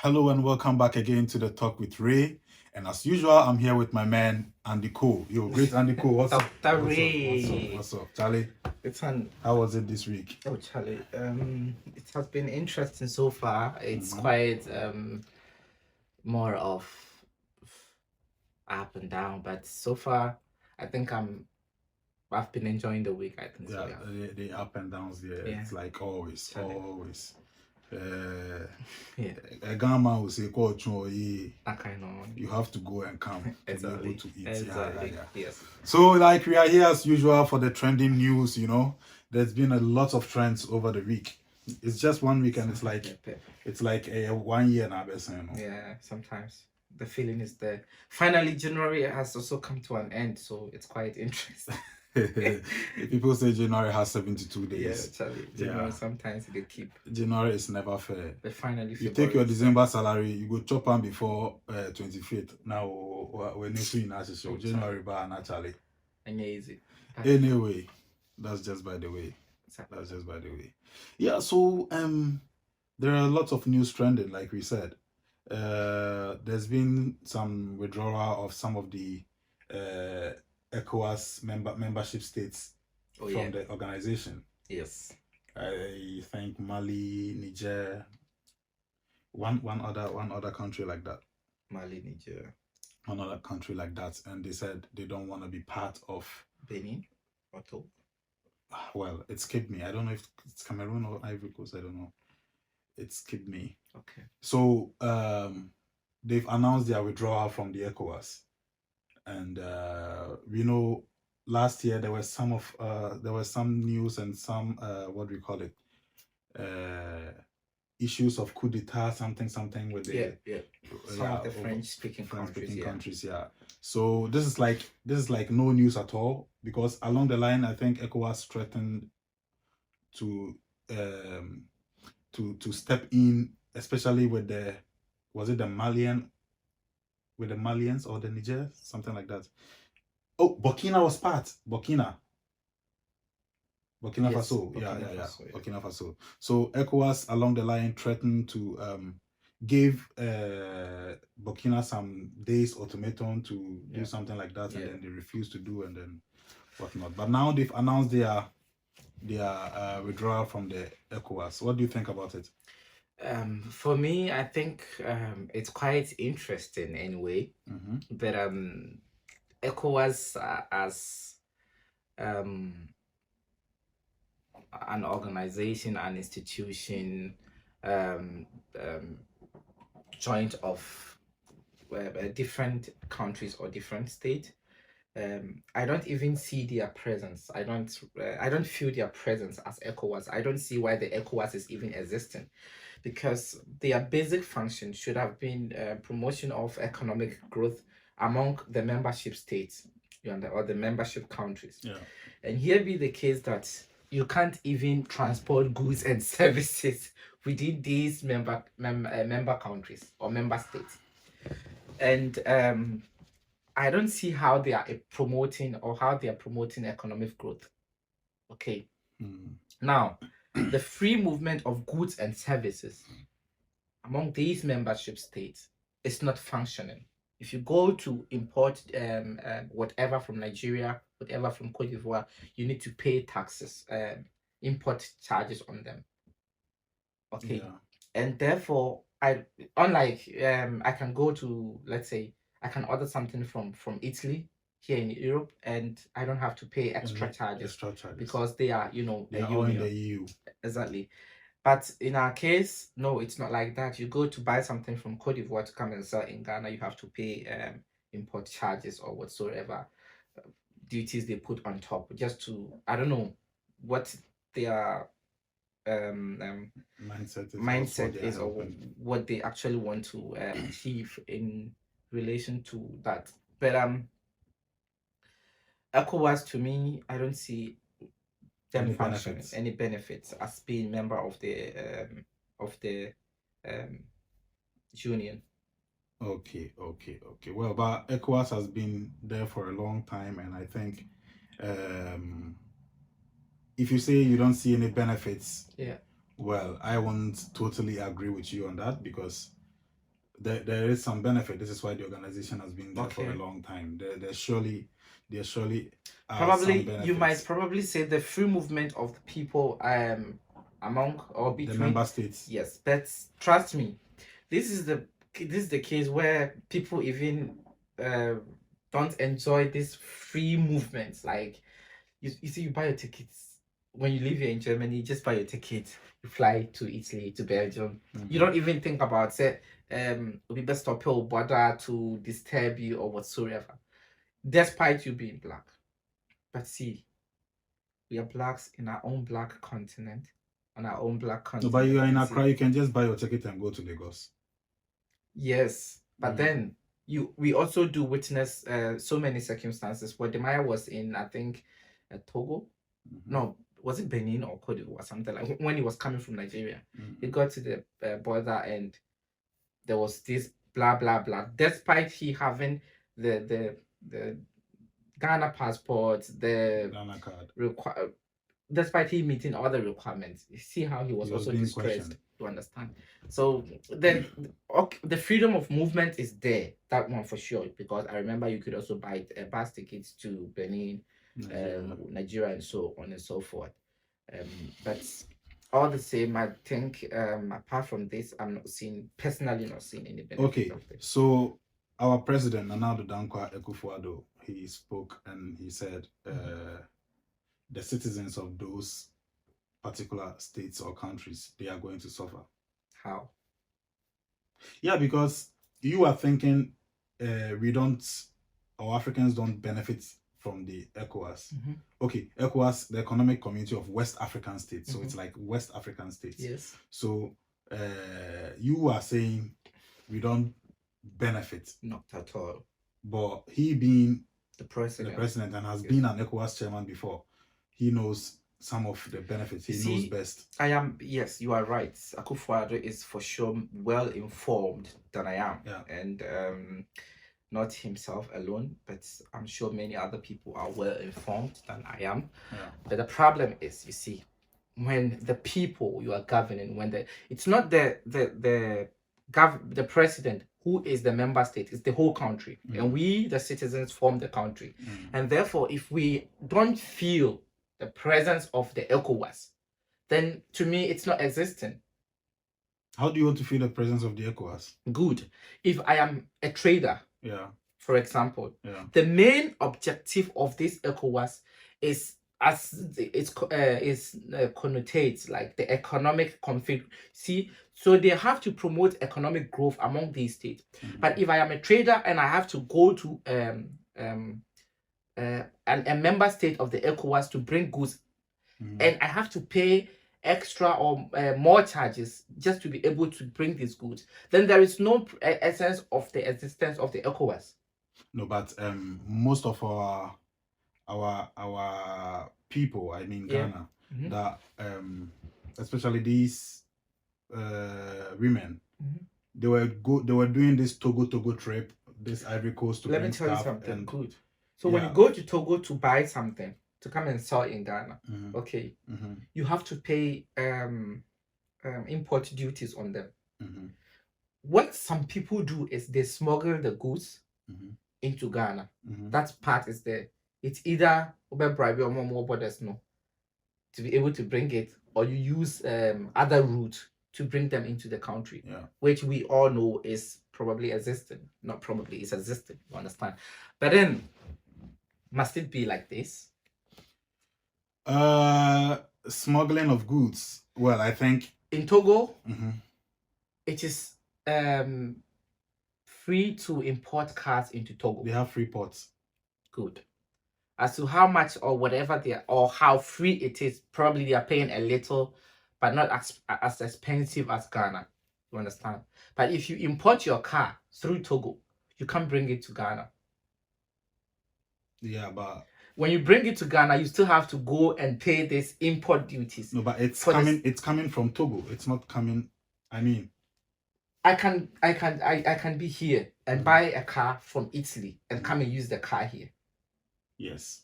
Hello and welcome back again to the Talk with Ray. And as usual, I'm here with my man Andy Cole. Yo, great Andy Cole. What's up? Dr. What's up? Ray. What's up, Charlie? It's fun. How was it this week? Oh, Charlie. It has been interesting so far. It's Mhm. quite more of up and down, but so far, I think I've been enjoying the week. I think so. Yeah, the up and downs there. Yeah. It's like always, Charlie. always. Yeah. A Ghana will say, "Coach, you That kind of. have to go and come to be Exactly. able to eat." Exactly. Yeah. Yes. So, like, we are here as usual for the trending news. There's been a lot of trends over the week. It's just 1 week, and it's like a 1 year now. Yeah. Sometimes the feeling is there. Finally, January has also come to an end, so it's quite interesting. People say January has 72 days. Yeah, Charlie. January sometimes they keep. January is never fair. But finally, you take your December salary, you go chop on before 25th. Now we're not in so January, but naturally. And easy. Anyway, that's just by the way. That's just by the way. Yeah. So there are lots of news trending, like we said. There's been some withdrawal of some of the ECOWAS membership states from the organization. Yes. I think Mali, Niger, one other country like that. Mali, Niger. One other country like that, and they said they don't want to be part of Benin or Togo. Well, it skipped me. I don't know if it's Cameroon or Ivory Coast. I don't know. It skipped me. Okay. So they've announced their withdrawal from the ECOWAS. And we know last year there was some news and some what do we call it, issues of coup d'etat, something with the some of the French-speaking countries. Yeah. So this is like no news at all, because along the line I think ECOWAS threatened to step in, especially with the Malians or the Niger, something like that. Oh, Burkina was part. Burkina Faso. Burkina Faso. So ECOWAS along the line threatened to give Burkina some days ultimatum to do something like that, and then they refused to do, and then whatnot. But now they've announced their withdrawal from the ECOWAS. What do you think about it? For me, I think it's quite interesting anyway. But ECOWAS as an organization, an institution, joint of different countries or different states. I don't even see their presence. I don't feel their presence as ECOWAS. I don't see why the ECOWAS is even existing, because their basic function should have been promotion of economic growth among the membership states, or the membership countries. Yeah. And here be the case that you can't even transport goods and services within these member countries or member states. And I don't see how they are promoting economic growth. Okay. Now, the free movement of goods and services among these membership states is not functioning. If you go to import whatever from Nigeria, whatever from Cote d'Ivoire, you need to pay taxes, import charges on them. Okay. Yeah. And therefore, I can go to, let's say, I can order something from Italy here in Europe, and I don't have to pay extra charges because they are, they are all in the EU. Exactly. But in our case, no, it's not like that. You go to buy something from Cote d'Ivoire to come and sell in Ghana, you have to pay import charges or whatsoever duties they put on top, just to, I don't know what their mindset is, or what they actually want to achieve in relation to that. But ECOWAS, to me, I don't see them functioning any benefits as being member of the union. Okay. Well, but ECOWAS has been there for a long time, and I think if you say you don't see any benefits, yeah, well, I won't totally agree with you on that, because there is some benefit. This is why the organization has been there for Okay. a long time. There surely are some Probably you benefits. might probably say the free movement of the people among or The between member states. Yes, but trust me, this is the case where people even don't enjoy these free movements. Like you see, you buy your tickets when you live here in Germany. You just buy your ticket, you fly to Italy, to Belgium. You don't even think about say we best stop or bother to disturb you or whatsoever, despite you being black. But see, we are blacks in our own black continent, on our own black No, continent. but you are in and Accra, see- you can just buy your ticket and go to Lagos. Yes, but then we also do witness so many circumstances where the Maya was in, I think, Togo. No, was it Benin or Cote d'Ivoire, something like when he was coming from Nigeria. He got to the border and there was this blah blah blah. Despite he having the Ghana passport, the Ghana card. despite him meeting all the requirements, you see how he was also being distressed. questioned. You understand? So then, the freedom of movement is there. That one for sure. Because I remember you could also buy bus tickets to Benin, Nigeria, and so on and so forth. But all the same, I think apart from this, I'm personally not seeing any benefit Okay, of this. so our president Nana Addo Dankwa Akufo-Addo, he spoke and he said the citizens of those particular states or countries, they are going to suffer. How? Yeah, because you are thinking our Africans don't benefit from the ECOWAS. Okay, ECOWAS, the Economic Community of West African States. So it's like West African states. Yes. So you are saying we don't benefit. Not at all. But he being the president and has been an ECOWAS chairman before, he knows some of the benefits. He knows best. Yes, you are right. Akufo-Addo is for sure well informed than I am. Yeah. And not himself alone, but I'm sure many other people are well informed than I am. Yeah. But the problem is, you see, when the people you are governing, it's not the president who is the member state, it's the whole country. And we, the citizens, form the country. And therefore, if we don't feel the presence of the ECOWAS, then to me, it's not existing. How do you want to feel the presence of the ECOWAS? Good. If I am a trader, for example, the main objective of this ECOWAS is, as it's connotates like the economic config. See, so they have to promote economic growth among these states. But if I am a trader and I have to go to a member state of the ECOWAS to bring goods, and I have to pay extra or more charges just to be able to bring these goods, then there is no essence of the existence of the ECOWAS. No, but most of our people, I mean Ghana, that especially these women, they were doing this Togo trip, this Ivory Coast to Let bring me tell you stuff something good. So when you go to Togo to buy something to come and sell in Ghana, okay, you have to pay import duties on them. What some people do is they smuggle the goods into Ghana. That part is there. It's either bribe or more borders no to be able to bring it, or you use other route to bring them into the country, which we all know is probably existing. Not probably, it's existing. You understand? But then, must it be like this? Smuggling of goods. Well, I think in Togo, it is free to import cars into Togo. They have free ports. Good. As to how much or whatever or how free it is, probably they are paying a little, but not as expensive as Ghana. You understand? But if you import your car through Togo, you can't bring it to Ghana. Yeah, but when you bring it to Ghana, you still have to go and pay this import duties. No, but it's coming. It's coming from Togo. It's not coming. I mean, I can be here and buy a car from Italy and come and use the car here. Yes.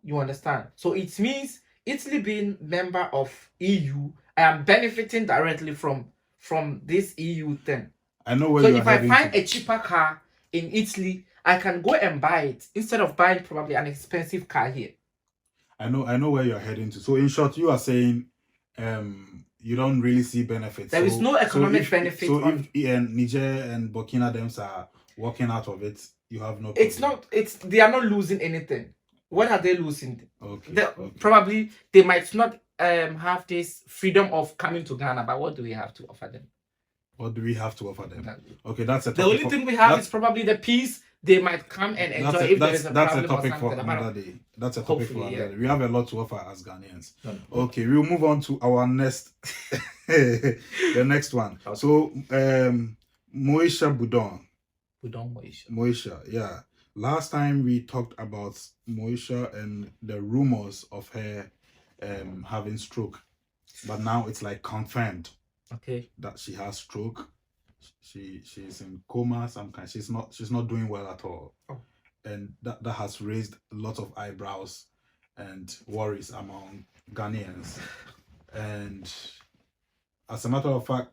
You understand? So it means Italy being member of EU, I am benefiting directly from this EU thing. I know where So you're if I heading find to. a cheaper car in Italy, I can go and buy it instead of buying probably an expensive car here. I know where you're heading to. So in short, you are saying you don't really see benefits. There is no economic benefit. So if Niger and Burkina them are walking out of it, you have no problem. They are not losing anything. What are they losing? Okay. Probably they might not have this freedom of coming to Ghana, but what do we have to offer them? What do we have to offer them? Okay, that's a the only thing we have is probably the peace they might come and enjoy if there is a problem. That's a topic for another day. That's a topic for another day. We have a lot to offer as Ghanaians. Okay, we'll move on to our next the next one. Okay. So Moesha Boduong. Moesha, yeah. Last time we talked about Moesha and the rumors of her having stroke, but now it's like confirmed. Okay. That she has stroke. She's in coma some kind. She's not doing well at all. Oh. And that has raised a lot of eyebrows and worries among Ghanaians. And as a matter of fact,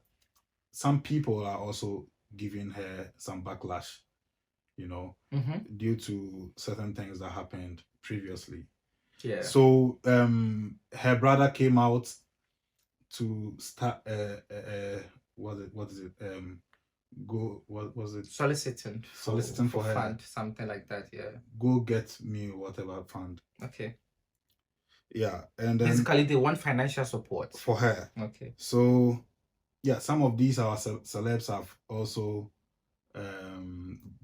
some people are also giving her some backlash, due to certain things that happened previously. Yeah. So her brother came out to start what is it what was it soliciting for her fund, something like that. Yeah, go get me whatever fund. Okay. Yeah, and then basically they want financial support for her. Okay. So yeah, some of these our celebs have also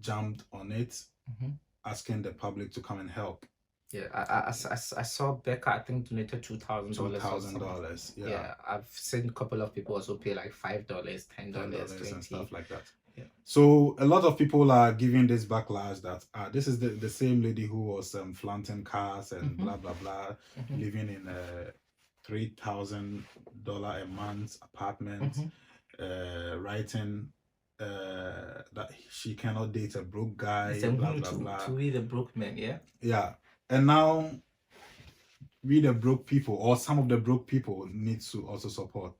jumped on it, asking the public to come and help. Yeah, I saw Becca, I think, donated $2,000. $2,000. Yeah, I've seen a couple of people also pay like $5, $10, $20 and stuff like that. Yeah. So a lot of people are giving this backlash that this is the same lady who was flaunting cars and blah blah blah, living in a $3,000 a month apartment, writing that she cannot date a broke guy. Blah blah blah. To be the broke man, yeah. Yeah. And now, we the broke people, or some of the broke people, need to also support.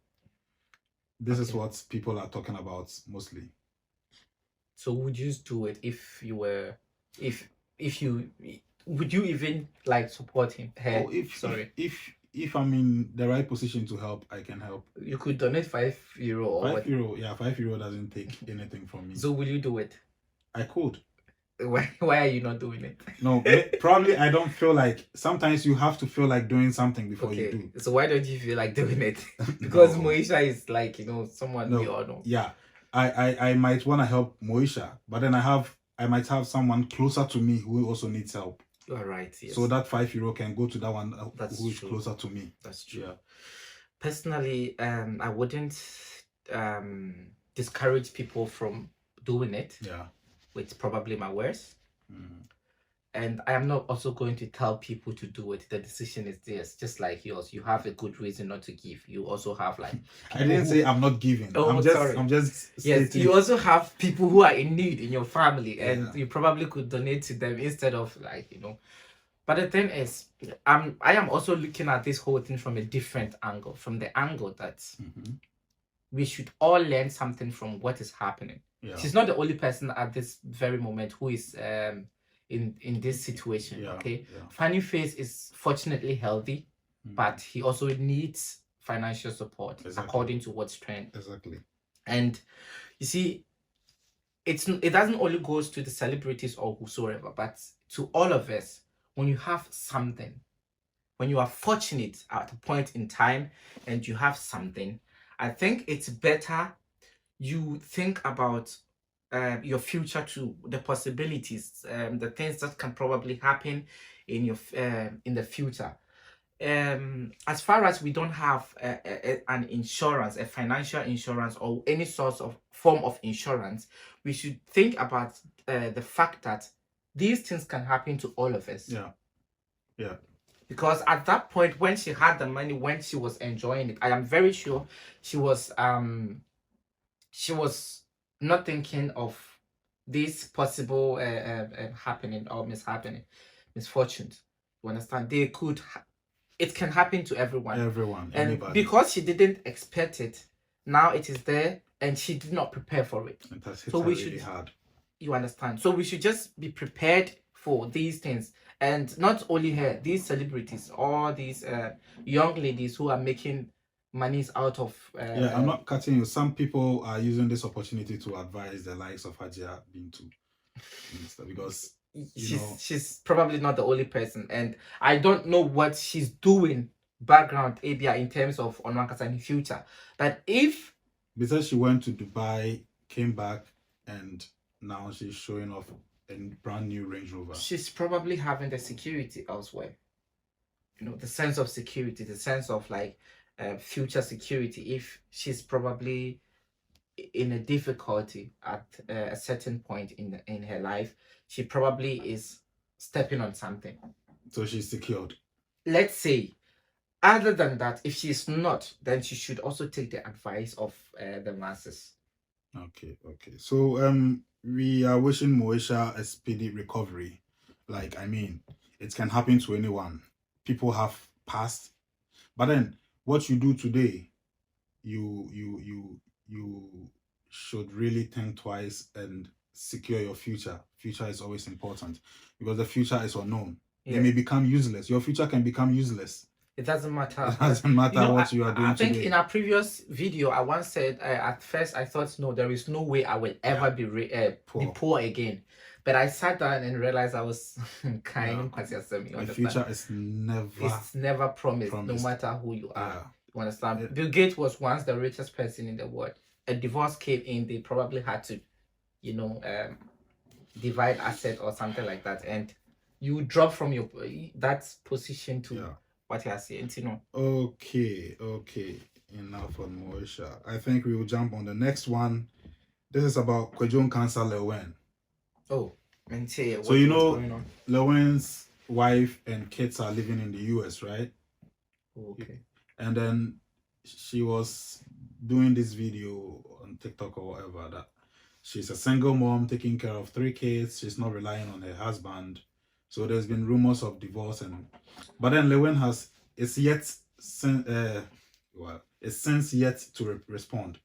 This is what people are talking about mostly. So would you do it if you were, if you, would you even like support him? Her? Oh, if I'm in the right position to help, I can help. You could donate €5 or €5, yeah, €5 doesn't take anything from me. So will you do it? I could. Why are you not doing it? No, probably I don't feel like. Sometimes you have to feel like doing something before you do. So why don't you feel like doing it? Because Moesha is like, someone we all know. Yeah, I might want to help Moesha, but then I might have someone closer to me who also needs help. All right. Yes. So that €5 can go to that one who is closer to me. That's true. Yeah. Personally, I wouldn't discourage people from doing it. Yeah. With probably my words. And I am not also going to tell people to do it. The decision is theirs, just like yours. You have a good reason not to give. You also have like I didn't say I'm not giving. Oh, I'm just yes, you also have people who are in need in your family, and you probably could donate to them instead of But the thing is, I am also looking at this whole thing from a different angle, from the angle that we should all learn something from what is happening. Yeah. She's not the only person at this very moment who is in this situation. Yeah, okay. Yeah. Funny Face is fortunately healthy, but he also needs financial support according to what's trend. Exactly. And you see, it doesn't only goes to the celebrities or whosoever, but to all of us. When you have something, when you are fortunate at a point in time and you have something, I think it's better you think about your future too, the possibilities, the things that can probably happen in your in the future. As far as we don't have an insurance, a financial insurance, or any sort of form of insurance, we should think about the fact that these things can happen to all of us. Yeah. Yeah. Because at that point, when she had the money, when she was enjoying it, I am very sure she was not thinking of this possible happening or misfortunes. You understand? It can happen to everyone. And anybody. Because she didn't expect it, now it is there. and she did not prepare for it. It has hit So her we really should, hard. you understand? So we should just be prepared for these things, and not only her, these celebrities, all these young ladies who are making monies out of. Yeah, I'm not cutting you. Some people are using this opportunity to advise the likes of Hajia Bintu Minister, because she's probably not the only person, and I don't know what she's doing background area in terms of Onwankasa in future. But if because she went to Dubai, came back, and now she's showing off a brand new Range Rover, she's probably having the security elsewhere. You know, the sense of security, the sense of like future security. If she's probably in a difficulty at a certain point in her life, she probably is stepping on something. So she's secured. Let's say, other than that, if she's not, then she should also take the advice of the masses. Okay. So we are wishing Moesha a speedy recovery. Like, I mean, it can happen to anyone. People have passed, but then what you do today, you should really think twice and secure your future. Future is always important because the future is unknown. Yeah. They may become useless. Your future can become useless. It doesn't matter. It doesn't matter what you are doing. I think today. In our previous video, I once said at first I thought no, there is no way I will ever be poor again. But I sat down and realized I was kind of the future is never promised, no matter who you are. Yeah. You understand? Yeah. Bill Gates was once the richest person in the world. A divorce came in, they probably had to, divide asset or something like that, and you drop from your that position to what you are saying, Okay. Enough on Moesha. I think we will jump on the next one. This is about Boduong cancer Lilwin. Oh, so Lilwin's wife and kids are living in the US, right? Okay. And then she was doing this video on TikTok or whatever that she's a single mom taking care of 3 kids. She's not relying on her husband. So there's been rumors of divorce, but then Lilwin is since yet to respond.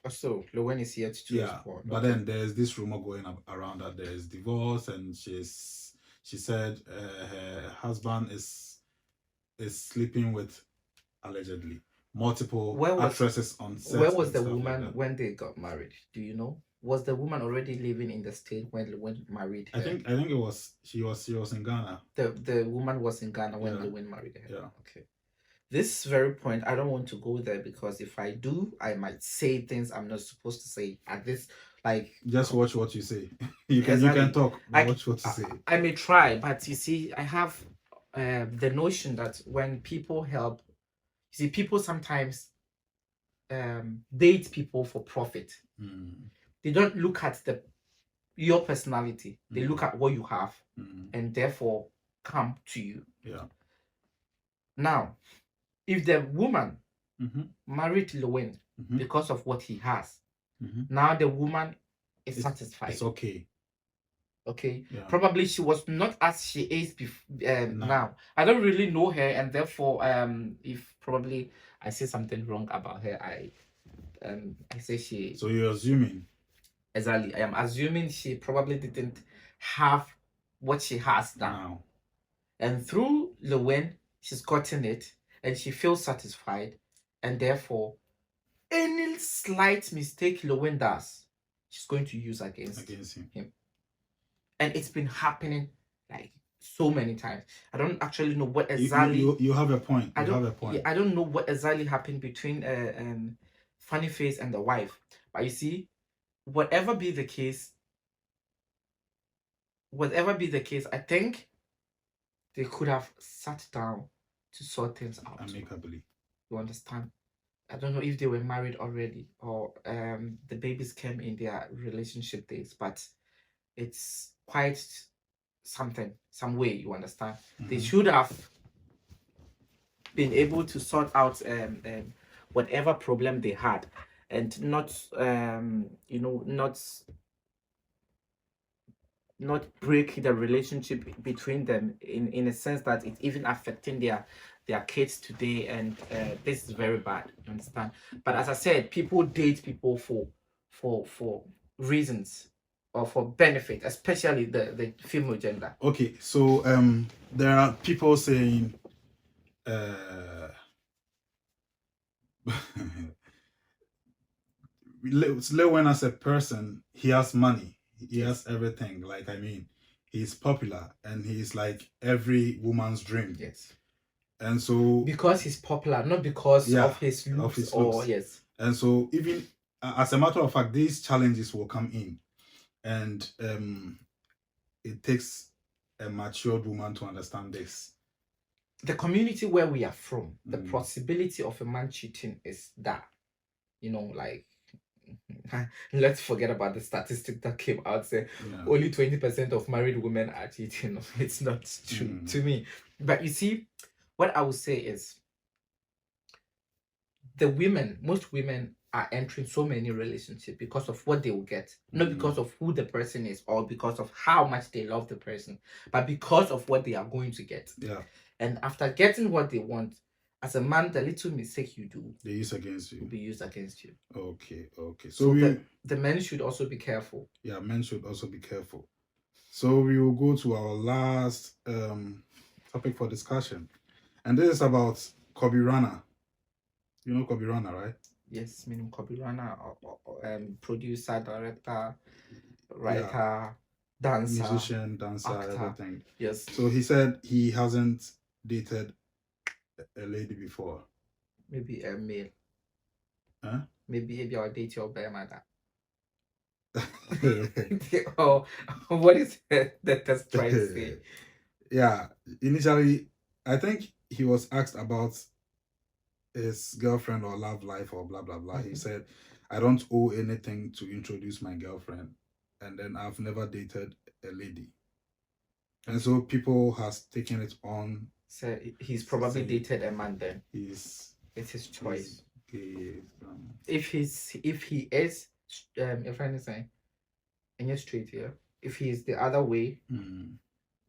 So Lilwin is yet to respond. But then there's this rumor going around that there is divorce, and she said her husband is sleeping with allegedly multiple actresses on set. Where was the woman when they got married? Do you know? Was the woman already living in the state when Lilwin married her? I think it was she was in Ghana. The woman was in Ghana when Lilwin married her. Yeah. Okay. This very point, I don't want to go there because if I do, I might say things I'm not supposed to say at this. Like, just watch what you say. You can talk. Watch what you say. I may try, but you see, I have the notion that when people help, you see, people sometimes date people for profit. They don't look at your personality. They look at what you have, and therefore come to you. Yeah. Now, if the woman married Lilwin because of what he has, now the woman is satisfied. It's okay. Okay. Yeah. Probably she was not as she is now. I don't really know her, and therefore, if probably I say something wrong about her, I say she. So you're assuming. Exactly. I am assuming she probably didn't have what she has now. And through Lilwin, she's gotten it and she feels satisfied. And therefore, any slight mistake Lilwin does, she's going to use against him. And it's been happening like so many times. I don't actually know what exactly. You have a point. I don't know what exactly happened between Funny Face and the wife. But you see, whatever be the case, I think they could have sat down to sort things out amicably. You understand? I don't know if they were married already or the babies came in their relationship days, but it's quite some way, you understand? They should have been able to sort out whatever problem they had, and not not break the relationship between them in a sense that it's even affecting their their kids today, and this is very bad. You understand? But as I said, people date people for reasons or for benefit, especially the female gender. Okay, so there are people saying Lilwin as a person, he has money, he has everything. Like, I mean, he's popular and he's like every woman's dream. Yes. And so because he's popular, not because of his looks, or yes. And so even as a matter of fact, these challenges will come in, and it takes a matured woman to understand this. The community where we are from, the possibility of a man cheating is that, you know, like, let's forget about the statistic that came out saying only 20% of married women are cheating. It's not true to me. But you see, what I would say is most women are entering so many relationships because of what they will get, not because of who the person is or because of how much they love the person, but because of what they are going to get. Yeah. And after getting what they want, as a man, the little mistake you do, they use against you. Will be used against you. Okay. So the men should also be careful. Yeah, men should also be careful. So we will go to our last topic for discussion, and this is about Kobi Rana. You know Kobi Rana, right? Yes, meaning Kobi Rana, producer, director, writer, dancer, musician, dancer, actor. Everything. Yes. So he said he hasn't dated a lady before. Maybe a male. Huh? Maybe if you're dating your bear mother. Oh, what is the test trying to say? Yeah, initially, I think he was asked about his girlfriend or love life or blah blah blah. He said, "I don't owe anything to introduce my girlfriend, and then I've never dated a lady." And so people has taken it on. So he's probably dated a man then. It's his choice. If he is, if I'm saying, and you're straight here, if he is the other way,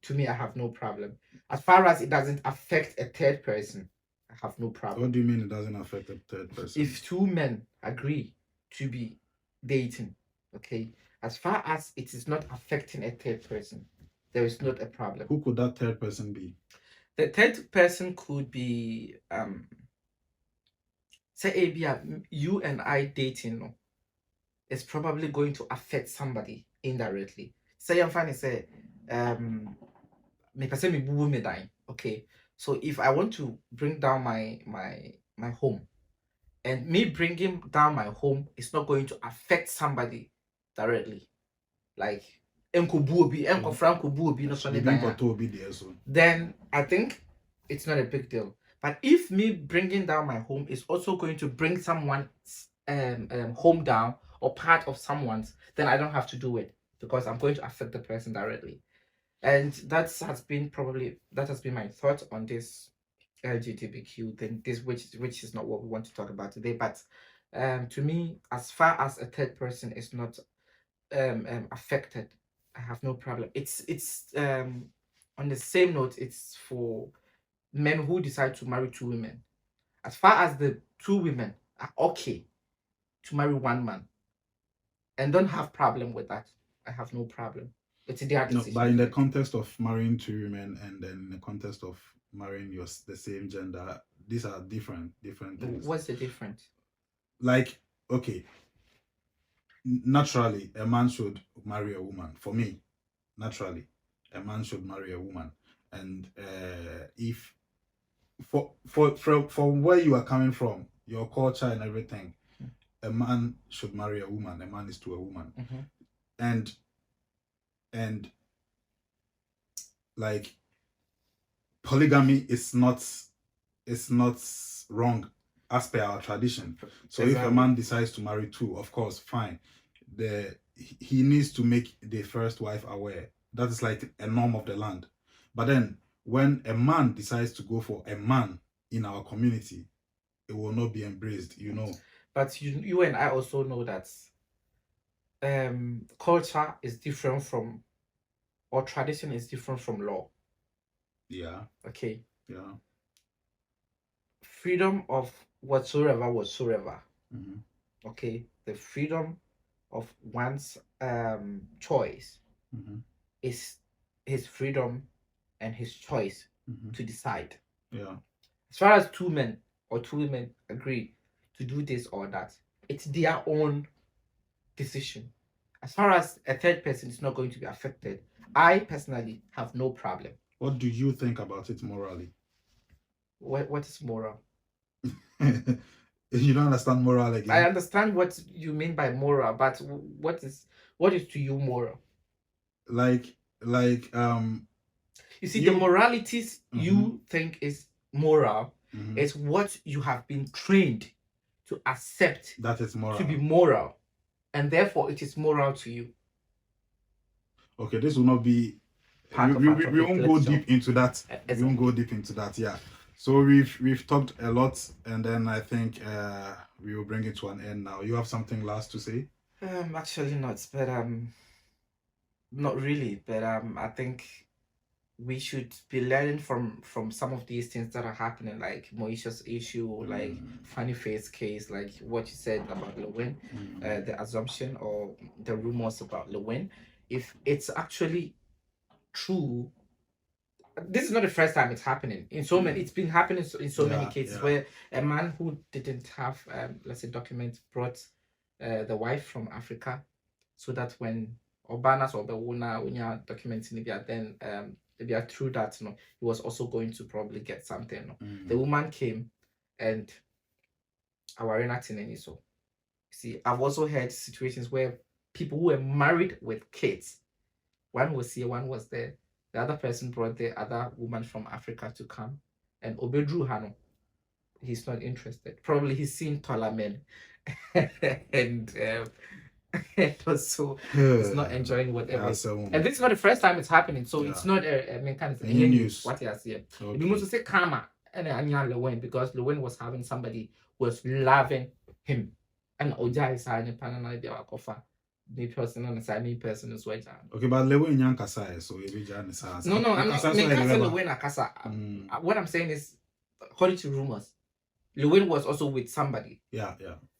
to me, I have no problem. As far as it doesn't affect a third person, I have no problem. What do you mean it doesn't affect a third person? If two men agree to be dating, okay, as far as it is not affecting a third person, there is not a problem. Who could that third person be? The third person could be say you and I dating is probably going to affect somebody indirectly. Say I'm fine, say me person me boo me dying. Okay. So if I want to bring down my home, and me bringing down my home is not going to affect somebody directly, like then I think it's not a big deal. But if me bringing down my home is also going to bring someone's home down or part of someone's, then I don't have to do it because I'm going to affect the person directly. And that has been my thought on this LGBTQ thing, which is not what we want to talk about today. But to me, as far as a third person is not affected, I have no problem. It's on the same note, it's for men who decide to marry two women. As far as the two women are okay to marry one man and don't have problem with that, I have no problem. It's their decision. No, but in the context of marrying two women and then in the context of marrying the same gender, these are different things. What's the difference? Like, okay, naturally a man should marry a woman. For me, naturally a man should marry a woman. And if from where you are coming from, your culture and everything, a man should marry a woman. A man is to a woman. And like polygamy is not wrong as per our tradition. So exactly. If a man decides to marry two, of course, fine. He needs to make the first wife aware. That is like a norm of the land. But then when a man decides to go for a man in our community, it will not be embraced, you know. But you and I also know that culture is different from, or tradition is different from law. Yeah. Okay. Yeah. freedom of whatsoever. Mm-hmm. Okay, the freedom of one's choice Mm-hmm. is his freedom and his choice Mm-hmm. to decide. Yeah. As far as two men or two women agree to do this or that, it's their own decision. As far as a third person is not going to be affected, I personally have no problem. What do you think about it morally? What is moral? You don't understand moral again. I understand what you mean by moral, but what is to you moral? Like you see, the moralities Mm-hmm. you think is moral Mm-hmm. is what you have been trained to accept that is moral, to be moral, and therefore it is moral to you. Okay, this will not be we won't go deep into that. Exactly. We won't go deep into that. Yeah. So we've talked a lot, and then I think we will bring it to an end now. You have something last to say? Actually not, but not really, but I think we should be learning from some of these things that are happening, like Moesha's issue, like Funny Face case, like what you said about Lilwin, the assumption or the rumors about Lilwin. If it's actually true, this is not the first time it's happening. In so many, it's been happening in so many cases where a man who didn't have, let's say, documents brought the wife from Africa, so that when Obanas or Bewuna, when you're documenting it, then maybe through that, he was also going to probably get something. The woman came and our Arena so. See, I've also heard situations where people who were married with kids, one was here, one was there. The other person brought the other woman from Africa to come, and Obedru Hano, he's not interested. Probably he's seen taller men, and also he's not enjoying whatever. And this is not the first time it's happening, so it's not a mechanism. Any news? What he has here. We must say karma and Lilwin, because Lilwin was having somebody who was loving him, and Oja is saying Panama de Wakofa. Me person and me person is well. Okay, but Lilwin yan kasa so no, I'm not saying Lilwin akasa. What I'm saying is, according to rumors, Lilwin was also with somebody. Yeah.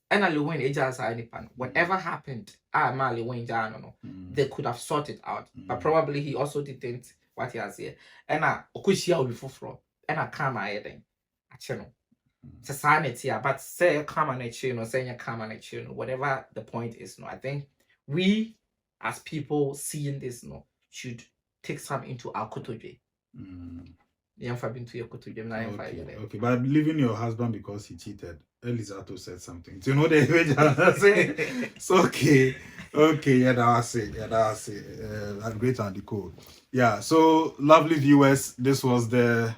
And Lilwin eja sa any pan. Whatever happened, Lilwin no. They could have sorted out, but probably he also didn't what he has here. And okushia will be for and kama eden. Acheno. Society, but say kama nature, say kama nature, whatever the point is. I think we as people seeing this should take some into our kotoje. Okay, but leaving your husband because he cheated. Elizato said something. Do you know the say? It's okay. Yeah, that's it. Great and the code. Yeah. So, lovely viewers, this was the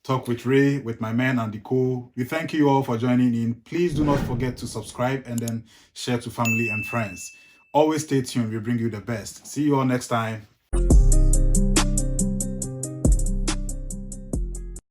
Talk with Ray with my man and the co. We thank you all for joining in. Please do not forget to subscribe and then share to family and friends. Always stay tuned. We bring you the best. See you all next time.